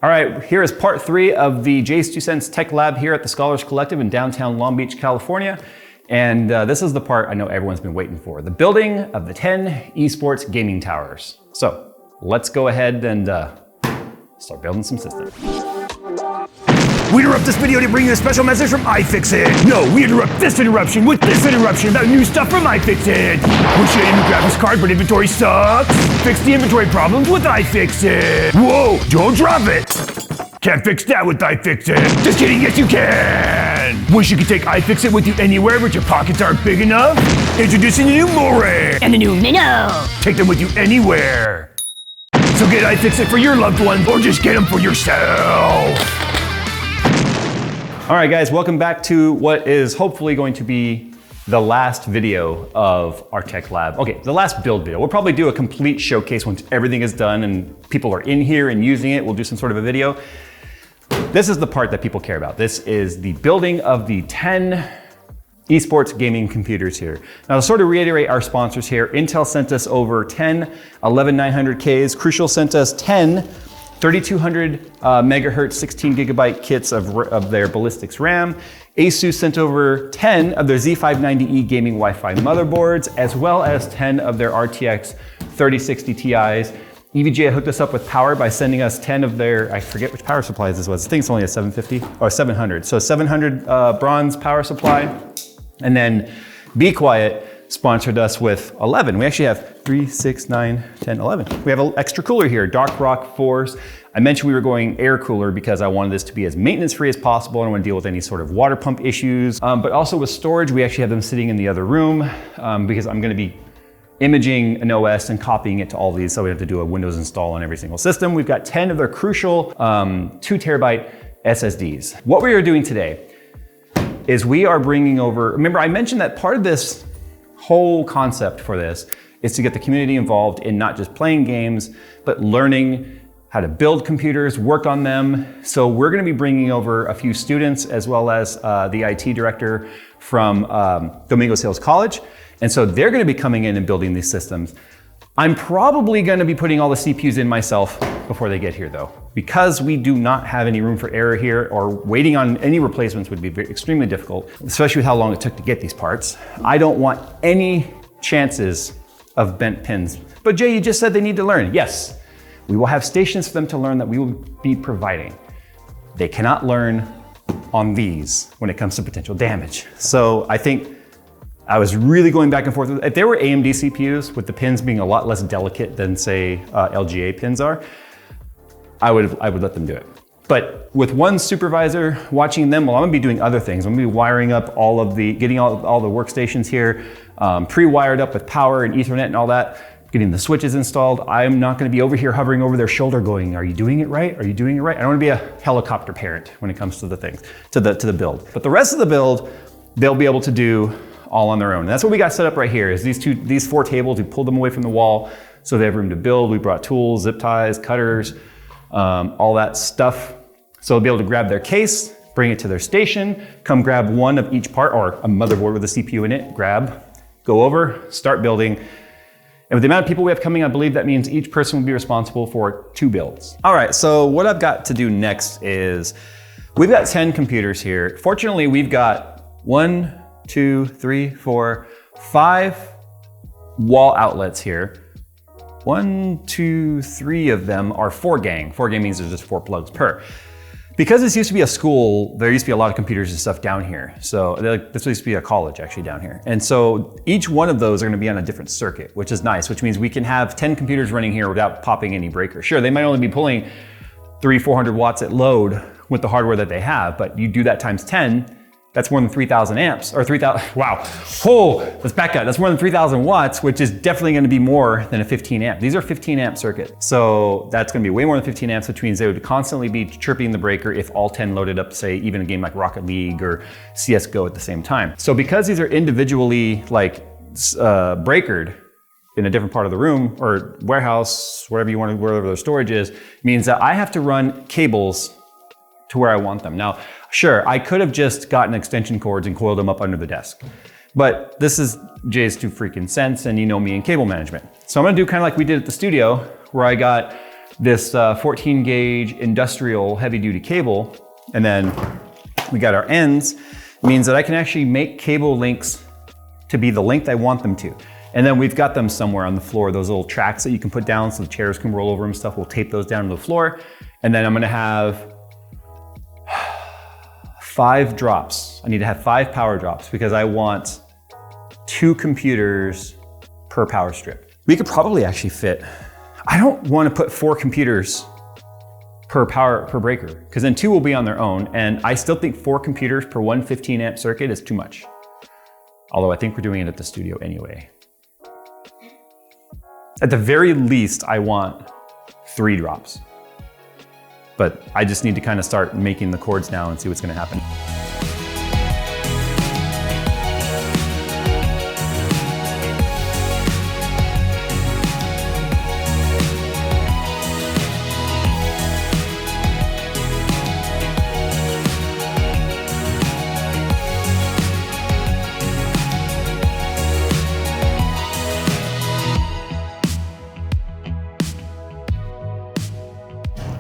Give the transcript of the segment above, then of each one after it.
All right, here is part 3 of the Jay's 2 Cents Tech Lab here at the Scholars Collective in downtown Long Beach, California. And this is the part I know everyone's been waiting for, the building of the 10 esports gaming towers. So let's go ahead and start building some systems. We interrupt this video to bring you a special message from iFixit. No, we interrupt this interruption with this interruption about new stuff from iFixit. Wish you had a new graphics card, but inventory sucks? Fix the inventory problems with iFixit. Whoa, don't drop it. Can't fix that with iFixit. Just kidding, yes you can. Wish you could take iFixit with you anywhere, but your pockets aren't big enough? Introducing the new More and the new Minnow. Take them with you anywhere. So get iFixit for your loved ones, or just get them for yourself. All right, guys, welcome back to what is hopefully going to be the last video of our tech lab. Okay, the last build video. We'll probably do a complete showcase once everything is done and people are in here and using it. We'll do some sort of a video. This is the part that people care about. This is the building of the 10 esports gaming computers here. Now, to sort of reiterate our sponsors here, Intel sent us over 10 11900Ks. Crucial sent us 10 3200 megahertz 16 gigabyte kits of their Ballistics RAM. Asus sent over 10 of their Z590E gaming Wi-Fi motherboards, as well as 10 of their RTX 3060 Ti's. EVGA hooked us up with power by sending us 10 of their, I forget which power supplies this was. I think it's only a 750 or 700. So 700 bronze power supply. And then Be Quiet sponsored us with 11. We actually have 3, 6, 9, 10, 11. We have an extra cooler here, Dark Rock Force. I mentioned we were going air cooler because I wanted this to be as maintenance free as possible. I don't want to deal with any sort of water pump issues. But also with storage, we actually have them sitting in the other room because I'm going to be imaging an OS and copying it to all these. So we have to do a Windows install on every single system. We've got 10 of their crucial 2 terabyte SSDs. What we are doing today is we are bringing over, remember I mentioned that part of this whole concept for this is to get the community involved in not just playing games, but learning how to build computers, work on them. So we're gonna be bringing over a few students as well as the IT director from Domingo Hills College. And so they're gonna be coming in and building these systems. I'm probably gonna be putting all the CPUs in myself before they get here though. Because we do not have any room for error here, or waiting on any replacements would be extremely difficult, especially with how long it took to get these parts. I don't want any chances of bent pins. But Jay, you just said they need to learn. Yes, we will have stations for them to learn that we will be providing. They cannot learn on these when it comes to potential damage. So I think I was really going back and forth. If there were AMD CPUs with the pins being a lot less delicate than say LGA pins are, I would let them do it. But with one supervisor watching them, well, I'm gonna be doing other things. I'm gonna be wiring up getting all the workstations here, pre-wired up with power and Ethernet and all that, getting the switches installed. I'm not gonna be over here hovering over their shoulder going, are you doing it right? Are you doing it right? I don't wanna be a helicopter parent when it comes to the things, to the build. But the rest of the build, they'll be able to do all on their own. And that's what we got set up right here, is these 4 tables. We pulled them away from the wall so they have room to build. We brought tools, zip ties, cutters, all that stuff. So they'll be able to grab their case, bring it to their station, come grab one of each part, or a motherboard with a CPU in it, grab, go over, start building. And with the amount of people we have coming, I believe that means each person will be responsible for 2 builds. All right, so what I've got to do next is, we've got 10 computers here. Fortunately, we've got 1, 2, 3, 4, 5 wall outlets here. 1, 2, 3 of them are 4 gang. 4 gang means there's just 4 plugs per. Because this used to be a school, there used to be a lot of computers and stuff down here. So this used to be a college actually down here. And so each one of those are gonna be on a different circuit, which is nice, which means we can have 10 computers running here without popping any breakers. Sure, they might only be pulling 300-400 watts at load with the hardware that they have, but you do that times 10, that's more than 3,000 amps, or 3,000, wow. Oh, let's back up. That's more than 3,000 watts, which is definitely gonna be more than a 15 amp. These are 15 amp circuits. So that's gonna be way more than 15 amps, which means they would constantly be chirping the breaker if all 10 loaded up, say, even a game like Rocket League or CSGO at the same time. So because these are individually breakered in a different part of the room or warehouse, wherever their storage is, means that I have to run cables to where I want them. Now, sure, I could have just gotten extension cords and coiled them up under the desk, but this is Jay's 2 freaking cents, and you know me in cable management. So I'm gonna do kind of like we did at the studio, where I got this 14 gauge industrial heavy duty cable, and then we got our ends, means that I can actually make cable links to be the length I want them to. And then we've got them somewhere on the floor, those little tracks that you can put down so the chairs can roll over and stuff. We'll tape those down to the floor. And then I'm gonna have 5 drops. I need to have 5 power drops because I want 2 computers per power strip. We could probably actually fit, I don't want to put 4 computers per breaker, because then 2 will be on their own. And I still think 4 computers per one 15 amp circuit is too much. Although I think we're doing it at the studio anyway. At the very least, I want 3 drops. But I just need to kind of start making the chords now and see what's going to happen.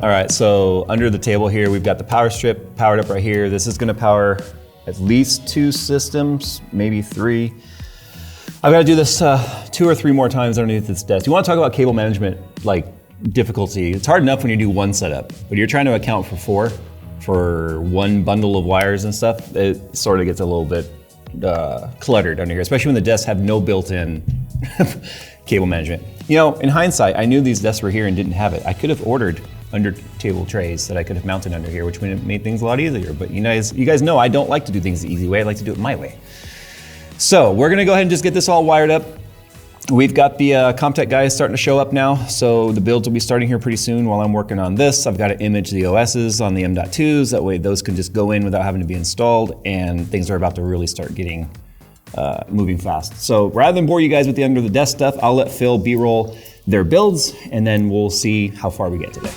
All right, so under the table here, we've got the power strip powered up right here. This is gonna power at least 2 systems, maybe 3. I've gotta do this 2 or 3 more times underneath this desk. You wanna talk about cable management, like difficulty. It's hard enough when you do 1 setup, but you're trying to account for 4 for 1 bundle of wires and stuff. It sort of gets a little bit cluttered under here, especially when the desks have no built-in cable management. You know, in hindsight, I knew these desks were here and didn't have it. I could have ordered under table trays that I could have mounted under here, which would have made things a lot easier. But you guys know I don't like to do things the easy way. I like to do it my way. So we're gonna go ahead and just get this all wired up. We've got the Comtech guys starting to show up now. So the builds will be starting here pretty soon while I'm working on this. I've got to image the OSs on the M.2s. That way those can just go in without having to be installed, and things are about to really start getting moving fast. So rather than bore you guys with the under the desk stuff, I'll let Phil B-roll their builds, and then we'll see how far we get today.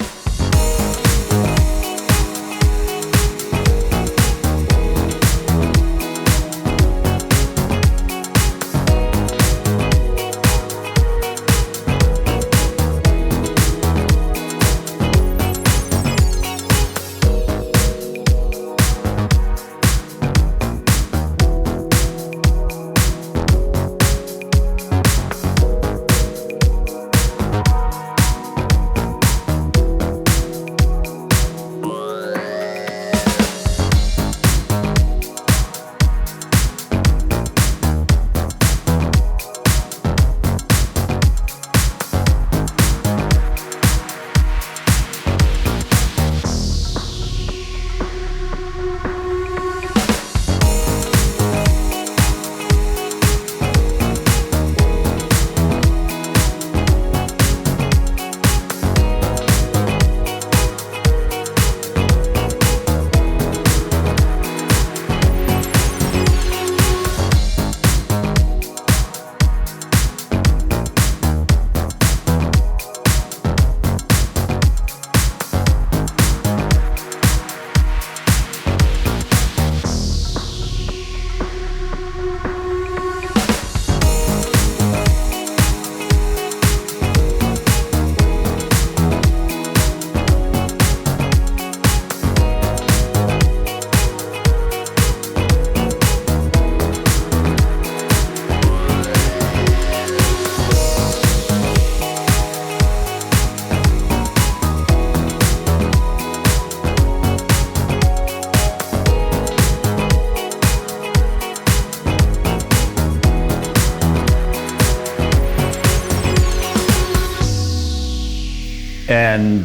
And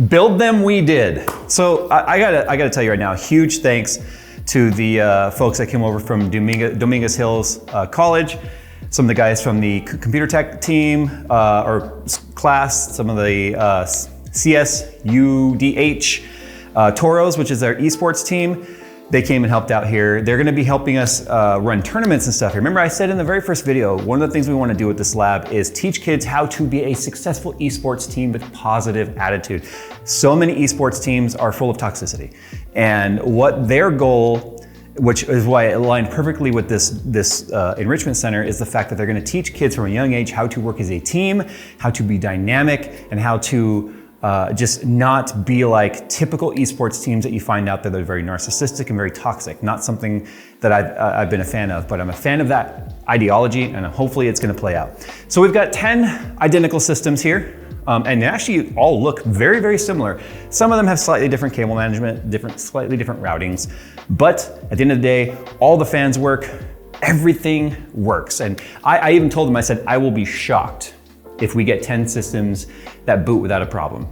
build them we did. So I gotta tell you right now, huge thanks to the folks that came over from Dominguez Hills College, some of the guys from the computer tech team or class, some of the CSUDH Toros, which is our esports team. They came and helped out here. They're gonna be helping us run tournaments and stuff. Remember I said in the very first video, one of the things we wanna do with this lab is teach kids how to be a successful esports team with positive attitude. So many esports teams are full of toxicity. And what their goal which is why it aligned perfectly with this enrichment center, is the fact that they're gonna teach kids from a young age how to work as a team, how to be dynamic, and how to just not be like typical esports teams that you find out there that are very narcissistic and very toxic. Not something that I've been a fan of, but I'm a fan of that ideology, and hopefully it's gonna play out. So we've got 10 identical systems here. And they actually all look very, very similar. Some of them have slightly different cable management, slightly different routings, but at the end of the day, all the fans work, everything works. And I even told them, I said, I will be shocked if we get 10 systems that boot without a problem.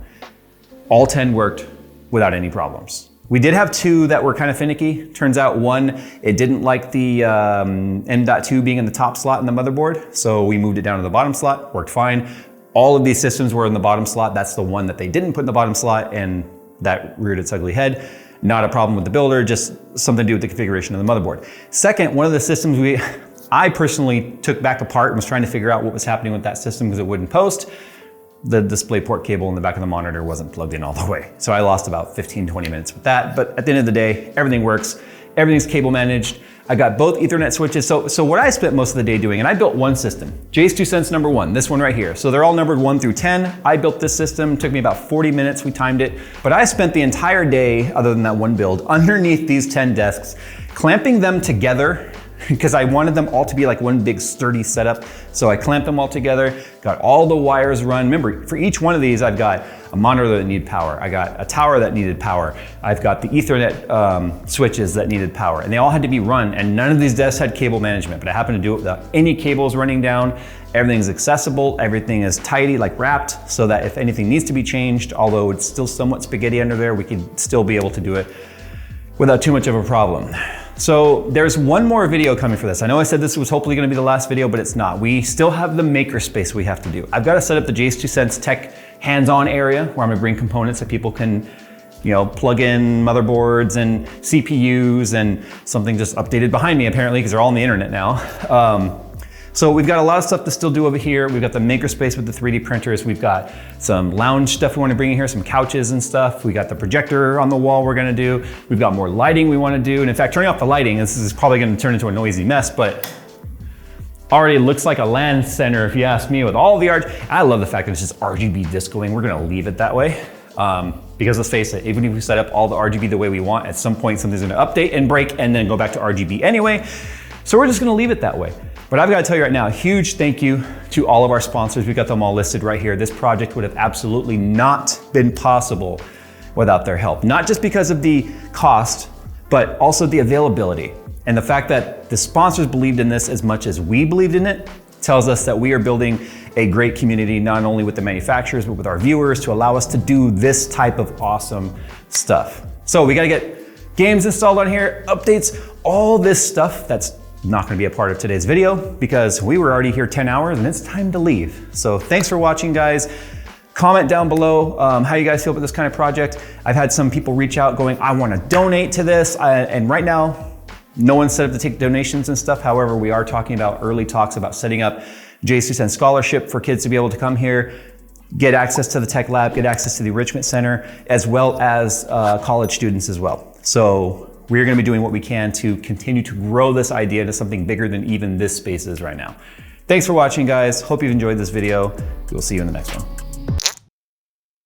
All 10 worked without any problems. We did have 2 that were kind of finicky. Turns out one, it didn't like the M.2 being in the top slot in the motherboard, so we moved it down to the bottom slot, worked fine. All of these systems were in the bottom slot. That's the one that they didn't put in the bottom slot, and that reared its ugly head. Not a problem with the builder, just something to do with the configuration of the motherboard. Second, one of the systems I personally took back apart and was trying to figure out what was happening with that system because it wouldn't post. The DisplayPort cable in the back of the monitor wasn't plugged in all the way. So I lost about 15, 20 minutes with that. But at the end of the day, everything works. Everything's cable managed. I got both Ethernet switches. So what I spent most of the day doing, and I built one system, Jace2Sense number 1, this one right here. So they're all numbered 1 through 10. I built this system, took me about 40 minutes, we timed it. But I spent the entire day, other than that one build, underneath these 10 desks, clamping them together because I wanted them all to be like one big sturdy setup. So I clamped them all together, got all the wires run. Remember, for each one of these, I've got a monitor that needed power. I got a tower that needed power. I've got the Ethernet switches that needed power, and they all had to be run, and none of these desks had cable management, but I happened to do it without any cables running down. Everything's accessible, everything is tidy, like wrapped, so that if anything needs to be changed, although it's still somewhat spaghetti under there, we could still be able to do it without too much of a problem. So there's one more video coming for this. I know I said this was hopefully gonna be the last video, but it's not. We still have the makerspace we have to do. I've got to set up the Jace2Sense tech hands-on area where I'm gonna bring components that people can, plug in motherboards and CPUs, and something just updated behind me apparently because they're all on the internet now. So we've got a lot of stuff to still do over here. We've got the makerspace with the 3D printers. We've got some lounge stuff we want to bring in here, some couches and stuff. We got the projector on the wall we're going to do. We've got more lighting we want to do. And in fact, turning off the lighting, this is probably going to turn into a noisy mess, but already looks like a LAN center if you ask me, with all the I love the fact that it's just RGB discoing. We're going to leave it that way. Because let's face it, even if we set up all the RGB the way we want, at some point something's going to update and break and then go back to RGB anyway. So we're just going to leave it that way. But I've got to tell you right now, a huge thank you to all of our sponsors. We've got them all listed right here. This project would have absolutely not been possible without their help. Not just because of the cost, but also the availability. And the fact that the sponsors believed in this as much as we believed in it tells us that we are building a great community, not only with the manufacturers, but with our viewers, to allow us to do this type of awesome stuff. So we got to get games installed on here, updates, all this stuff that's not going to be a part of today's video because we were already here 10 hours and it's time to leave. So thanks for watching, guys. Comment down below how you guys feel about this kind of project. I've had some people reach out going, I want to donate to this. And right now, no one's set up to take donations and stuff. However, we are talking about early talks about setting up Jace2Sense scholarship for kids to be able to come here, get access to the tech lab, get access to the enrichment center, as well as college students as well. So we're going to be doing what we can to continue to grow this idea into something bigger than even this space is right now. Thanks for watching, guys. Hope you've enjoyed this video. We'll see you in the next one.